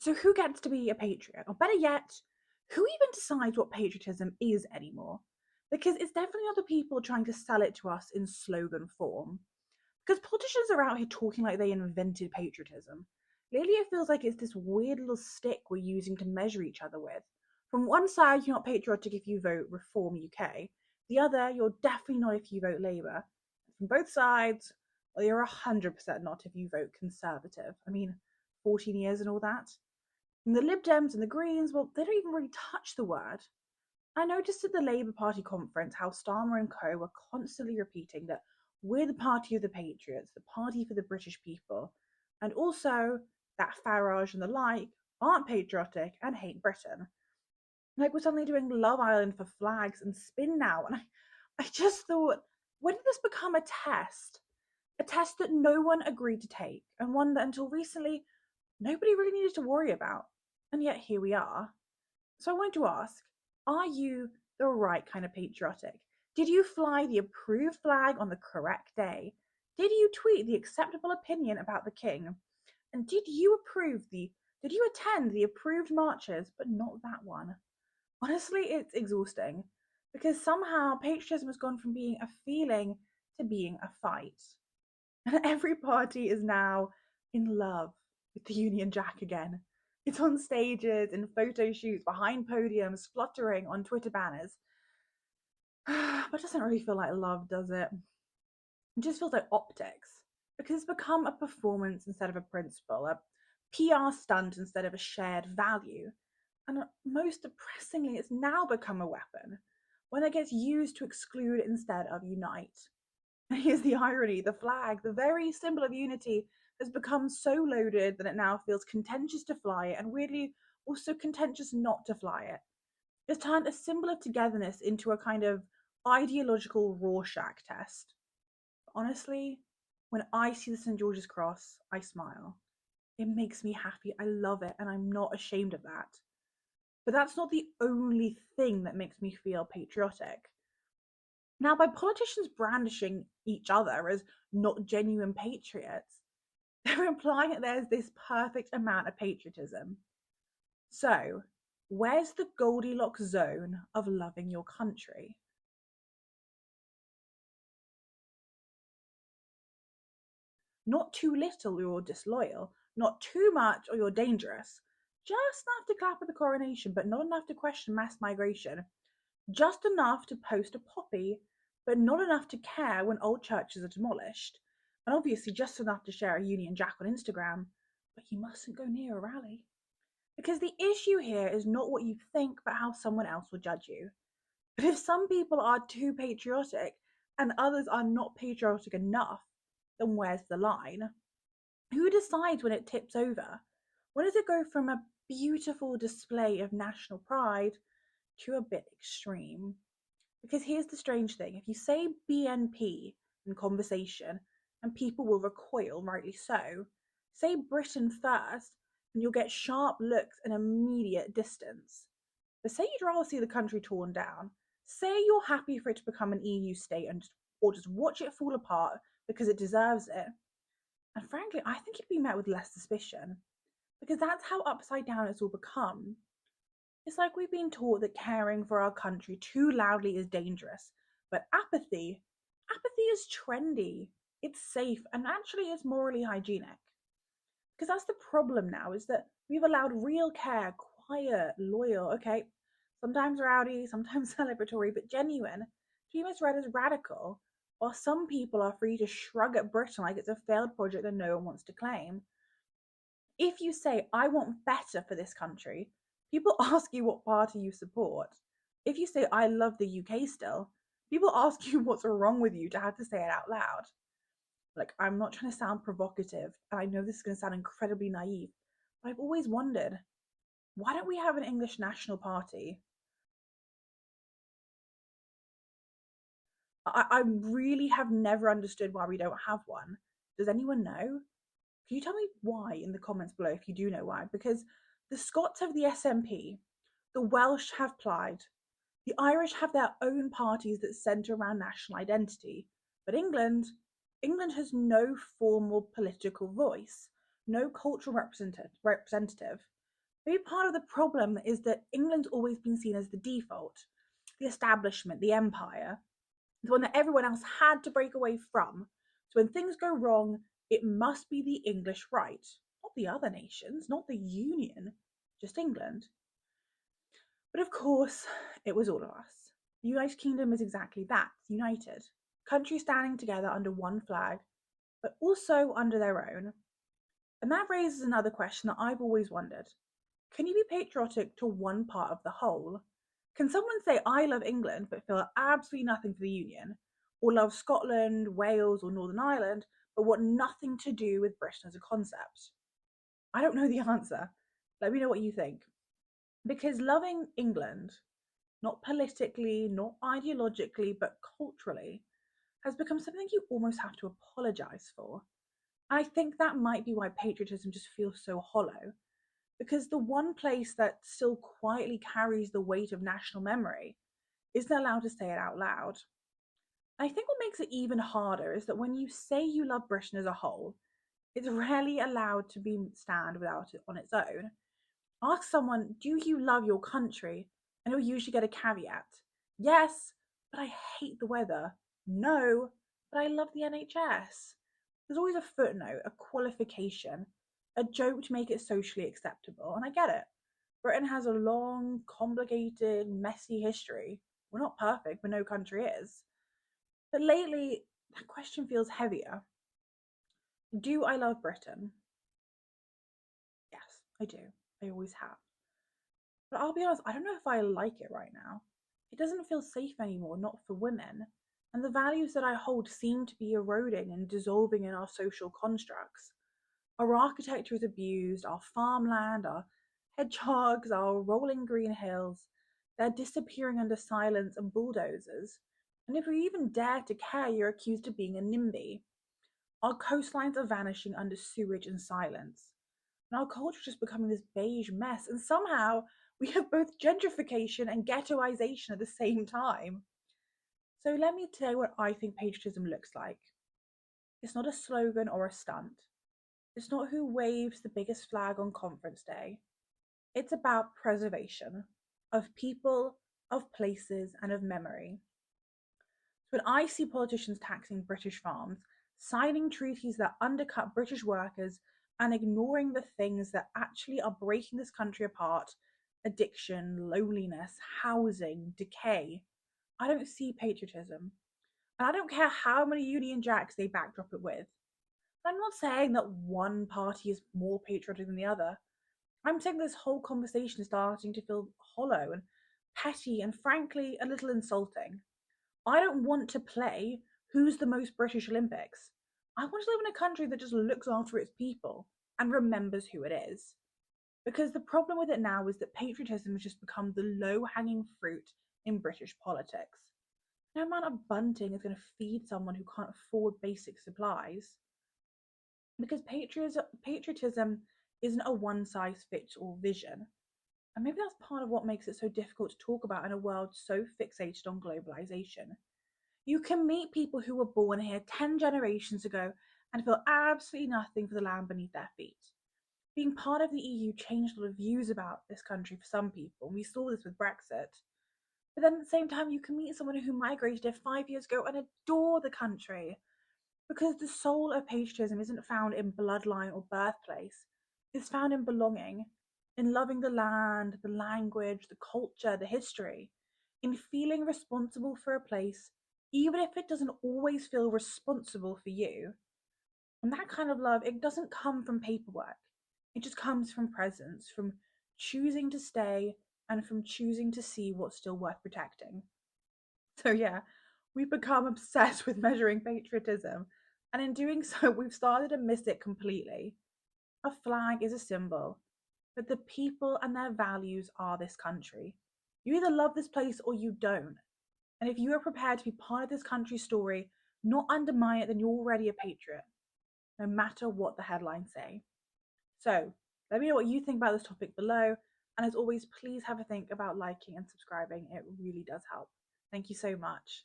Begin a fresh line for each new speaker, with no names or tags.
So who gets to be a patriot? Or better yet, who even decides what patriotism is anymore? Because it's definitely not the people trying to sell it to us in slogan form. Because politicians are out here talking like they invented patriotism. Lately, it feels like it's this weird little stick we're using to measure each other with. From one side, you're not patriotic if you vote Reform UK. The other, you're definitely not if you vote Labour. From both sides, well, you're 100% not if you vote Conservative. I mean, 14 years and all that. And the Lib Dems and the Greens, well, they don't even really touch the word. I noticed at the Labour Party conference how Starmer and co were constantly repeating that we're the party of the patriots, the party for the British people, and also that Farage and the like aren't patriotic and hate Britain. Like we're suddenly doing Love Island for flags and spin now, and I just thought, when did this become a test? A test that no one agreed to take, and one that until recently nobody really needed to worry about. And yet here we are. So I wanted to ask, are you the right kind of patriotic? Did you fly the approved flag on the correct day? Did you tweet the acceptable opinion about the king? And did you attend the approved marches, but not that one? Honestly, it's exhausting because somehow patriotism has gone from being a feeling to being a fight. And every party is now in love with the Union Jack again. It's on stages, in photo shoots, behind podiums, fluttering on Twitter banners. But it doesn't really feel like love, does it? It just feels like optics. Because it's become a performance instead of a principle, a PR stunt instead of a shared value. And most depressingly, it's now become a weapon, one that gets used to exclude instead of unite. And here's the irony: the flag, the very symbol of unity, has become so loaded that it now feels contentious to fly it, and weirdly also contentious not to fly it. It's turned a symbol of togetherness into a kind of ideological Rorschach test. Honestly, when I see the St. George's Cross, I smile. It makes me happy. I love it, and I'm not ashamed of that. But that's not the only thing that makes me feel patriotic. Now, by politicians brandishing each other as not genuine patriots, they're implying that there's this perfect amount of patriotism. So, where's the Goldilocks zone of loving your country? Not too little or you're disloyal, not too much or you're dangerous. Just enough to clap at the coronation, but not enough to question mass migration. Just enough to post a poppy, but not enough to care when old churches are demolished. And obviously just enough to share a Union Jack on Instagram, but you mustn't go near a rally. Because the issue here is not what you think, but how someone else will judge you. But if some people are too patriotic and others are not patriotic enough, then where's the line? Who decides when it tips over? When does it go from a beautiful display of national pride to a bit extreme? Because here's the strange thing: if you say BNP in conversation, and people will recoil, rightly so, say Britain first, and you'll get sharp looks and immediate distance. But say you'd rather see the country torn down, say you're happy for it to become an EU state or just watch it fall apart because it deserves it. And frankly, I think it'd be met with less suspicion, because that's how upside down it's all become. It's like we've been taught that caring for our country too loudly is dangerous, but apathy is trendy, it's safe, and actually is morally hygienic. Because that's the problem now, is that we've allowed real care, quiet, loyal, okay, sometimes rowdy, sometimes celebratory, but genuine, to be misread as radical, while some people are free to shrug at Britain like it's a failed project that no one wants to claim. If you say, I want better for this country, people ask you what party you support. If you say, I love the UK still, people ask you what's wrong with you to have to say it out loud. Like, I'm not trying to sound provocative, and I know this is going to sound incredibly naive, but I've always wondered, why don't we have an English national party? I really have never understood why we don't have one. Does anyone know? Can you tell me why in the comments below if you do know why? Because the Scots have the SNP, the Welsh have Plaid, the Irish have their own parties that centre around national identity. But England has no formal political voice, no cultural representative. Maybe part of the problem is that England's always been seen as the default, the establishment, the empire, the one that everyone else had to break away from. So when things go wrong, it must be the English right, not the other nations, not the Union, just England. But of course, it was all of us. The United Kingdom is exactly that, united. Countries standing together under one flag, but also under their own. And that raises another question that I've always wondered. Can you be patriotic to one part of the whole? Can someone say, I love England, but feel absolutely nothing for the Union? Or love Scotland, Wales, or Northern Ireland, but want nothing to do with Britain as a concept? I don't know the answer. Let me know what you think. Because loving England, not politically, not ideologically, but culturally, has become something you almost have to apologize for. I think that might be why patriotism just feels so hollow, because the one place that still quietly carries the weight of national memory isn't allowed to say it out loud. I think what makes it even harder is that when you say you love Britain as a whole, it's rarely allowed to be stand without it on its own. Ask someone, do you love your country? And you'll usually get a caveat. Yes, but I hate the weather. No, but I love the NHS. There's always a footnote, a qualification, a joke to make it socially acceptable, and I get it. Britain has a long, complicated, messy history. We're not perfect, but no country is. But lately, that question feels heavier. Do I love Britain? Yes, I do. I always have. But I'll be honest, I don't know if I like it right now. It doesn't feel safe anymore, not for women. And the values that I hold seem to be eroding and dissolving in our social constructs. Our architecture is abused, our farmland, our hedgehogs, our rolling green hills. They're disappearing under silence and bulldozers. And if you even dare to care, you're accused of being a NIMBY. Our coastlines are vanishing under sewage and silence. And our culture is just becoming this beige mess. And somehow we have both gentrification and ghettoization at the same time. So let me tell you what I think patriotism looks like. It's not a slogan or a stunt. It's not who waves the biggest flag on conference day. It's about preservation of people, of places, and of memory. When I see politicians taxing British farms, signing treaties that undercut British workers, and ignoring the things that actually are breaking this country apart, addiction, loneliness, housing, decay, I don't see patriotism. And I don't care how many Union Jacks they backdrop it with. I'm not saying that one party is more patriotic than the other. I'm saying this whole conversation is starting to feel hollow and petty and frankly a little insulting. I don't want to play who's the most British Olympics. I want to live in a country that just looks after its people and remembers who it is. Because the problem with it now is that patriotism has just become the low hanging fruit in British politics. No amount of bunting is going to feed someone who can't afford basic supplies. Because patriotism isn't a one size fits all vision. And maybe that's part of what makes it so difficult to talk about in a world so fixated on globalization. You can meet people who were born here 10 generations ago and feel absolutely nothing for the land beneath their feet. Being part of the EU changed a lot of views about this country for some people, and we saw this with Brexit. But then at the same time, you can meet someone who migrated here 5 years ago and adore the country. Because the soul of patriotism isn't found in bloodline or birthplace, it's found in belonging, in loving the land, the language, the culture, the history, in feeling responsible for a place, even if it doesn't always feel responsible for you. And that kind of love, it doesn't come from paperwork. It just comes from presence, from choosing to stay and from choosing to see what's still worth protecting. So, yeah, we've become obsessed with measuring patriotism. And in doing so, we've started to miss it completely. A flag is a symbol, but the people and their values are this country. You either love this place or you don't. And if you are prepared to be part of this country's story, not undermine it, then you're already a patriot, no matter what the headlines say. So, let me know what you think about this topic below. And as always, please have a think about liking and subscribing. It really does help. Thank you so much.